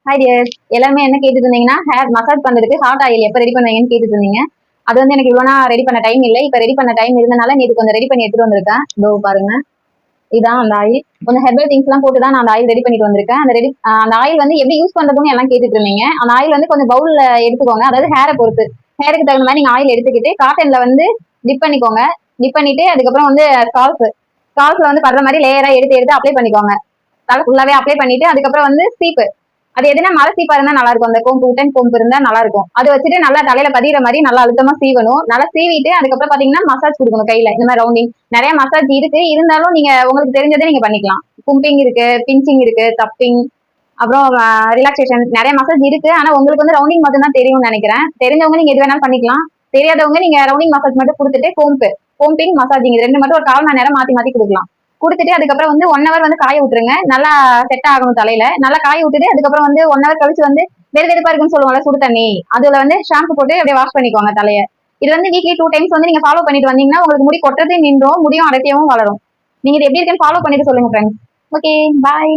Hi dear. எல்லாருமே என்ன கேட்டுட்டு இருந்தீங்கன்னா, ஹேர் மசாஜ் பண்றதுக்கு ஹாட் ஆயில் எப்போ ரெடி பண்ணுவீங்கன்னு கேட்டுட்டு இருந்தீங்க. அது வந்து எனக்கு இவ்வளோ ரெடி பண்ண டைம் இல்லை. இப்போ ரெடி பண்ண டைம் இருந்தனால நேற்று கொஞ்சம் ரெடி பண்ணி எடுத்துட்டு வந்திருக்கேன். இதோ பாருங்க, இதான் அந்த ஆயில். கொஞ்சம் ஹெர்பல் திங்ஸ் எல்லாம் போட்டு தான் நான் அந்த ஆயில் ரெடி பண்ணிட்டு வந்திருக்கேன். அந்த ஆயில் வந்து எப்படி யூஸ் பண்றதுன்னு எல்லாம் கேட்டுட்டு இருந்தீங்க. அந்த ஆயில் வந்து கொஞ்சம் பவுல்ல எடுத்துக்கோங்க. அதாவது ஹேரை பொறுத்து, ஹேருக்கு தகுந்த மாதிரி நீங்க ஆயில் எடுத்துக்கிட்டு காட்டன்ல வந்து டிப் பண்ணிக்கோங்க. டிப் பண்ணிட்டு அதுக்கப்புறம் வந்து ஸ்கால்ப்ல வந்து படுற மாதிரி லேயரா எடுத்து எடுத்து அப்ளை பண்ணிக்கோங்க. தலை ஃபுல்லாவே அப்ளை பண்ணிட்டு அதுக்கப்புறம் வந்து சீப்பு, அது எதுனா மலை சீப்பா இருந்தா நல்லா இருக்கும். அந்த கோம்பு உட்டன் கோம்பு இருந்தா நல்லா இருக்கும். அது வச்சுட்டு நல்லா தலையில பதிகிற மாதிரி நல்லா அழுத்தமா சீவணும். நல்லா சீவிட்டு அதுக்கப்புறம் பாத்தீங்கன்னா மசாஜ் கொடுக்கணும் கையில. இந்த மாதிரி ரவுண்டிங் நிறைய மசாஜ் இருக்கு. இருந்தாலும் நீங்க உங்களுக்கு தெரிஞ்சதே நீங்க பண்ணிக்கலாம். பும்பிங் இருக்கு, பிஞ்சிங் இருக்கு, தப்பிங், அப்புறம் ரிலாக்ஸேஷன், நிறைய மசாஜ் இருக்கு. ஆனா உங்களுக்கு வந்து ரவுண்டிங் மட்டும் தான் தெரியும்னு நினைக்கிறேன். தெரிஞ்சவங்க நீங்க எது வேணாலும் பண்ணிக்கலாம். தெரியாதவங்க நீங்க ரவுண்டிங் மசாஜ் மட்டும் கொடுத்துட்டு கோம்பிங் மசாஜிங் இது ரெண்டு மட்டும் ஒரு 1/4 மணி நேரம் மாத்தி மாத்தி கொடுக்கலாம். கொடுத்துட்டு அதுக்கப்புறம் வந்து 1 hour வந்து காய விட்டுருங்க. நல்லா செட் ஆகணும் தலையில. நல்லா காய விட்டுட்டு அதுக்கப்புறம் வந்து 1 hour கழிச்சு வந்து வெறு வெறுப்பா இருக்குன்னு சொல்லுவாங்க சுடு தண்ணி, அதுல வந்து ஷாம்பு போட்டு அப்படியே வாஷ் பண்ணிக்கோங்க தலைய. இது வந்து வீக்லி 2 times வந்து நீங்க ஃபாலோ பண்ணிட்டு வந்தீங்கன்னா உங்களுக்கு முடி கொட்டுறதே நின்றும், முடியும் அடர்த்தியாவும் வளரும். நீங்க இது எப்படி இருக்குன்னு ஃபாலோ பண்ணிட்டு சொல்லுங்க ஃப்ரெண்ட்ஸ். ஓகே, பாய்.